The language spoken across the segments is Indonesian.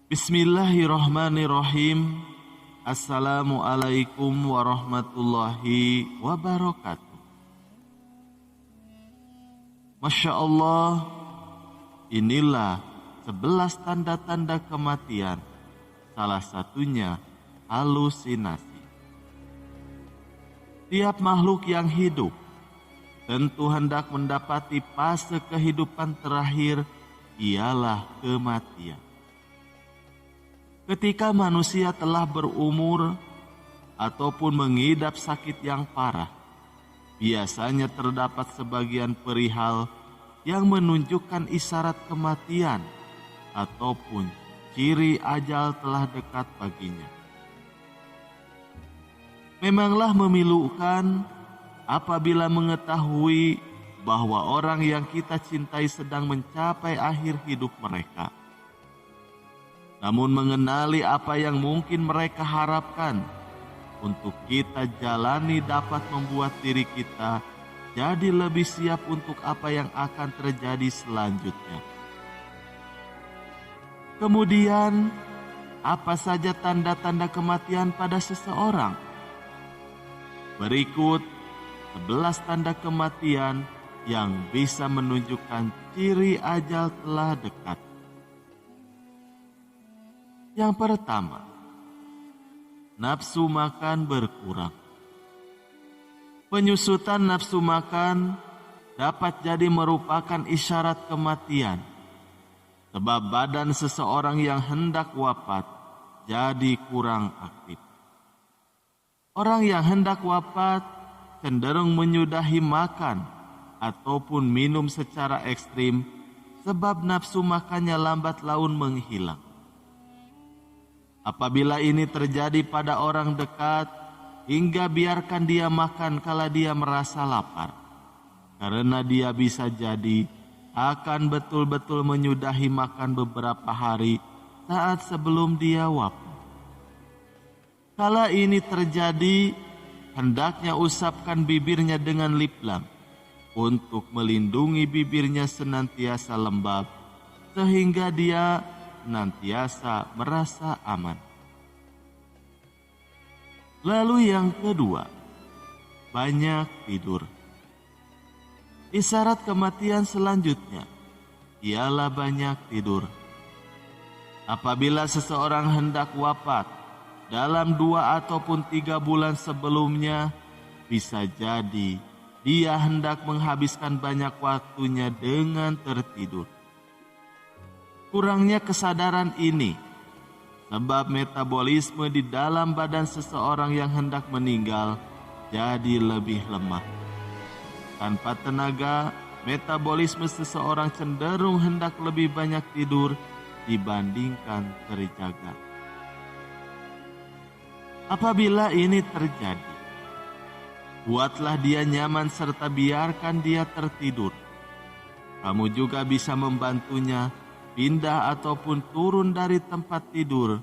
Bismillahirrahmanirrahim. Assalamualaikum warahmatullahi wabarakatuh. Masya Allah, inilah 11 tanda-tanda kematian. Salah satunya halusinasi. Tiap makhluk yang hidup tentu hendak mendapati fase kehidupan terakhir, ialah kematian. Ketika manusia telah berumur ataupun mengidap sakit yang parah, biasanya terdapat sebagian perihal yang menunjukkan isyarat kematian ataupun ciri ajal telah dekat baginya. Memanglah memilukan apabila mengetahui bahwa orang yang kita cintai sedang mencapai akhir hidup mereka. Namun mengenali apa yang mungkin mereka harapkan untuk kita jalani dapat membuat diri kita jadi lebih siap untuk apa yang akan terjadi selanjutnya. Kemudian, apa saja tanda-tanda kematian pada seseorang? Berikut 11 tanda kematian yang bisa menunjukkan ciri ajal telah dekat. Yang pertama, nafsu makan berkurang. Penyusutan nafsu makan dapat jadi merupakan isyarat kematian, sebab badan seseorang yang hendak wafat jadi kurang aktif. Orang yang hendak wafat cenderung menyudahi makan ataupun minum secara ekstrim, sebab nafsu makannya lambat laun menghilang. Apabila ini terjadi pada orang dekat, hingga biarkan dia makan kala dia merasa lapar, karena dia bisa jadi akan betul-betul menyudahi makan beberapa hari saat sebelum dia wafat. Kala ini terjadi, hendaknya usapkan bibirnya dengan lip balm untuk melindungi bibirnya senantiasa lembab, sehingga dia senantiasa merasa aman. Lalu yang kedua, banyak tidur. Isyarat kematian selanjutnya ialah banyak tidur. Apabila seseorang hendak wafat dalam 2 ataupun 3 bulan sebelumnya, bisa jadi dia hendak menghabiskan banyak waktunya dengan tertidur. Kurangnya kesadaran ini sebab metabolisme di dalam badan seseorang yang hendak meninggal jadi lebih lemah. Tanpa tenaga, metabolisme seseorang cenderung hendak lebih banyak tidur dibandingkan terjaga. Apabila ini terjadi, buatlah dia nyaman serta biarkan dia tertidur. Kamu juga bisa membantunya pindah ataupun turun dari tempat tidur,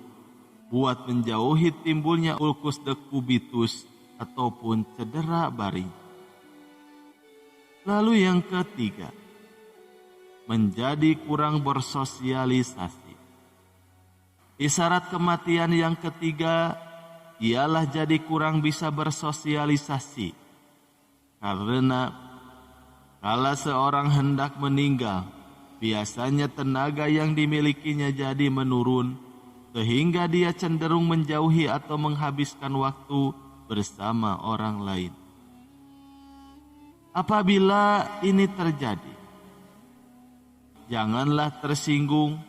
buat menjauhi timbulnya ulkus dekubitus ataupun cedera baring. Lalu yang ketiga, menjadi kurang bersosialisasi. Isyarat kematian yang ketiga ialah jadi kurang bisa bersosialisasi, karena kala seorang hendak meninggal, biasanya tenaga yang dimilikinya jadi menurun, sehingga dia cenderung menjauhi atau menghabiskan waktu bersama orang lain. Apabila ini terjadi, janganlah tersinggung.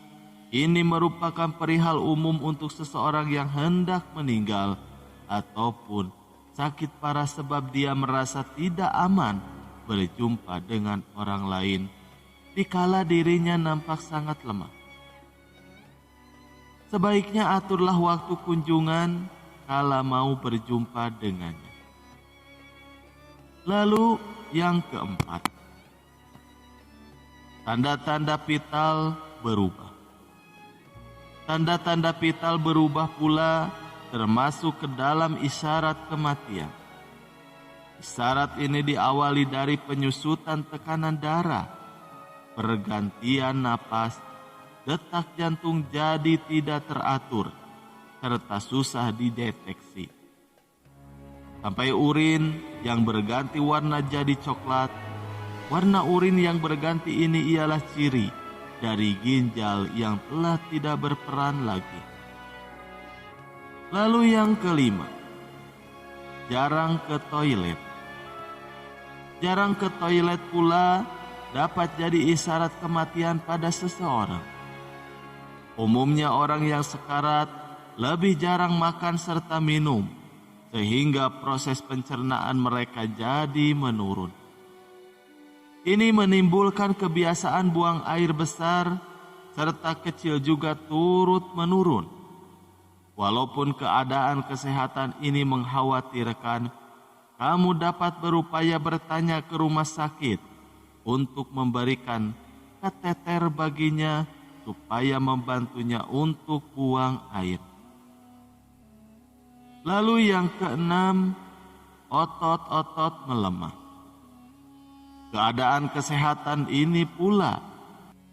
Ini merupakan perihal umum untuk seseorang yang hendak meninggal ataupun sakit parah sebab dia merasa tidak aman berjumpa dengan orang lain dikala dirinya nampak sangat lemah. Sebaiknya aturlah waktu kunjungan kala mau berjumpa dengannya. Lalu yang keempat, tanda-tanda vital berubah. Tanda-tanda vital berubah pula termasuk ke dalam isyarat kematian. Isyarat ini diawali dari penyusutan tekanan darah, pergantian napas, detak jantung jadi tidak teratur, serta susah dideteksi. Sampai urin yang berganti warna jadi coklat. Warna urin yang berganti ini ialah ciri dari ginjal yang telah tidak berperan lagi. Lalu yang kelima, jarang ke toilet. Jarang ke toilet pula dapat jadi isyarat kematian pada seseorang. Umumnya orang yang sekarat lebih jarang makan serta minum, sehingga proses pencernaan mereka jadi menurun. Ini menimbulkan kebiasaan buang air besar serta kecil juga turut menurun. Walaupun keadaan kesehatan ini mengkhawatirkan, kamu dapat berupaya bertanya ke rumah sakit untuk memberikan kateter baginya supaya membantunya untuk buang air. Lalu yang keenam, otot-otot melemah. Keadaan kesehatan ini pula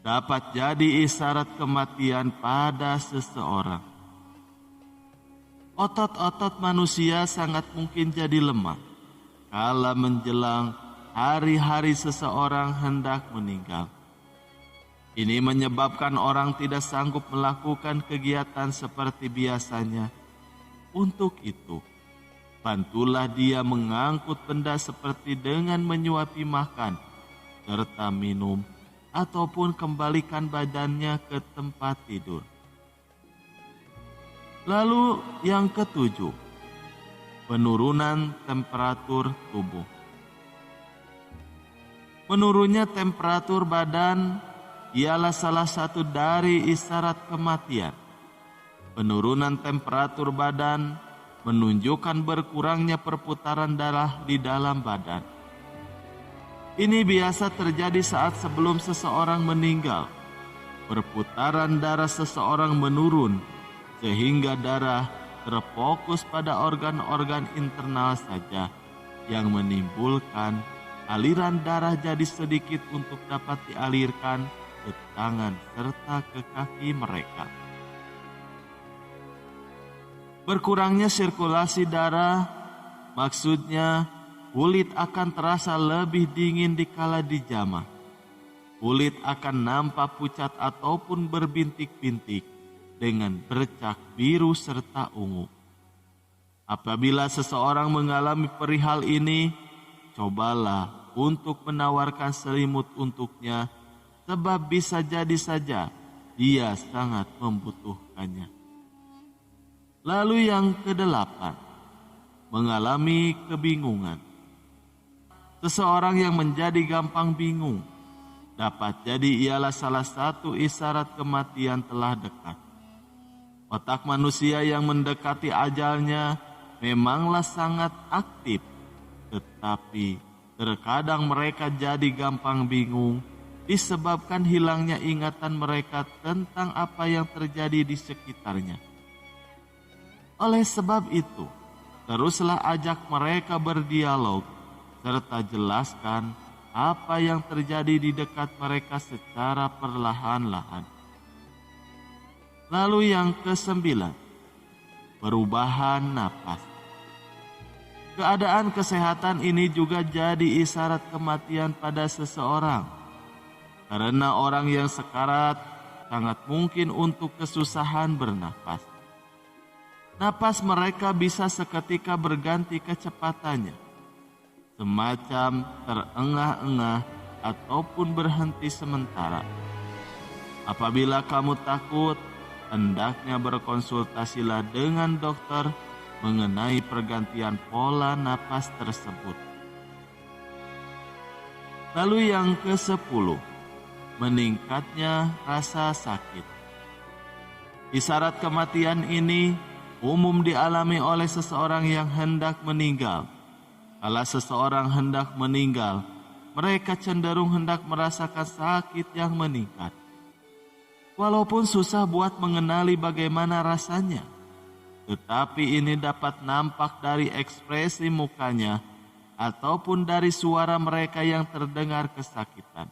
dapat jadi isyarat kematian pada seseorang. Otot-otot manusia sangat mungkin jadi lemah kala menjelang hari-hari seseorang hendak meninggal. Ini menyebabkan orang tidak sanggup melakukan kegiatan seperti biasanya. Untuk itu, bantulah dia mengangkut benda seperti dengan menyuapi makan, serta minum, ataupun kembalikan badannya ke tempat tidur. Lalu yang ketujuh, penurunan temperatur tubuh. Menurunnya temperatur badan ialah salah satu dari isyarat kematian. Penurunan temperatur badan menunjukkan berkurangnya perputaran darah di dalam badan. Ini biasa terjadi saat sebelum seseorang meninggal. Perputaran darah seseorang menurun sehingga darah terfokus pada organ-organ internal saja, yang menimbulkan aliran darah jadi sedikit untuk dapat dialirkan ke tangan serta ke kaki mereka. Berkurangnya sirkulasi darah, maksudnya kulit akan terasa lebih dingin dikala dijamah. Kulit akan nampak pucat ataupun berbintik-bintik dengan bercak biru serta ungu. Apabila seseorang mengalami perihal ini, cobalah untuk menawarkan selimut untuknya, sebab bisa jadi saja dia sangat membutuhkannya. Lalu yang kedelapan, mengalami kebingungan. Seseorang yang menjadi gampang bingung dapat jadi ialah salah satu isyarat kematian telah dekat. Otak manusia yang mendekati ajalnya memanglah sangat aktif, tetapi terkadang mereka jadi gampang bingung disebabkan hilangnya ingatan mereka tentang apa yang terjadi di sekitarnya. Oleh sebab itu, teruslah ajak mereka berdialog serta jelaskan apa yang terjadi di dekat mereka secara perlahan-lahan. Lalu yang kesembilan, perubahan napas. Keadaan kesehatan ini juga jadi isyarat kematian pada seseorang. Karena orang yang sekarat sangat mungkin untuk kesusahan bernapas. Napas mereka bisa seketika berganti kecepatannya, semacam terengah-engah ataupun berhenti sementara. Apabila kamu takut, hendaknya berkonsultasilah dengan dokter mengenai pergantian pola napas tersebut. Lalu yang ke-10, meningkatnya rasa sakit. Isyarat kematian ini umum dialami oleh seseorang yang hendak meninggal. Kalau seseorang hendak meninggal, mereka cenderung hendak merasakan sakit yang meningkat. Walaupun susah buat mengenali bagaimana rasanya, tetapi ini dapat nampak dari ekspresi mukanya ataupun dari suara mereka yang terdengar kesakitan.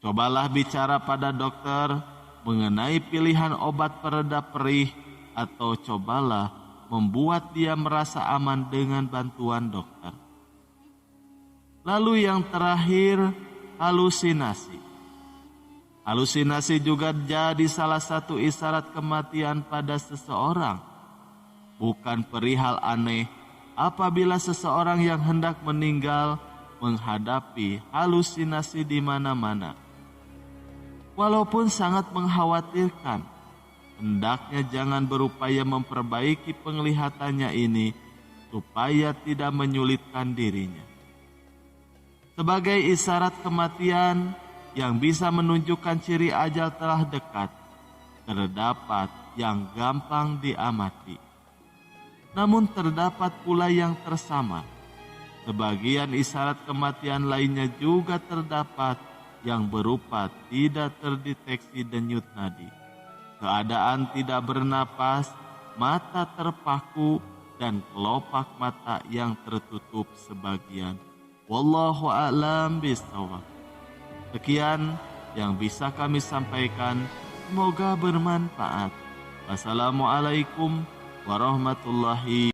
Cobalah bicara pada dokter mengenai pilihan obat peredam perih, atau cobalah membuat dia merasa aman dengan bantuan dokter. Lalu yang terakhir, halusinasi. Halusinasi juga jadi salah satu isyarat kematian pada seseorang. Bukan perihal aneh apabila seseorang yang hendak meninggal menghadapi halusinasi di mana-mana. Walaupun sangat mengkhawatirkan, hendaknya jangan berupaya memperbaiki penglihatannya ini supaya tidak menyulitkan dirinya. Sebagai isyarat kematian yang bisa menunjukkan ciri ajal telah dekat, terdapat yang gampang diamati. Namun terdapat pula yang tersamar. Sebagian isyarat kematian lainnya juga terdapat yang berupa tidak terdeteksi denyut nadi, keadaan tidak bernapas, mata terpaku, dan kelopak mata yang tertutup sebagian. Wallahu a'lam bishawab. Sekian yang bisa kami sampaikan, semoga bermanfaat. Wassalamualaikum warahmatullahi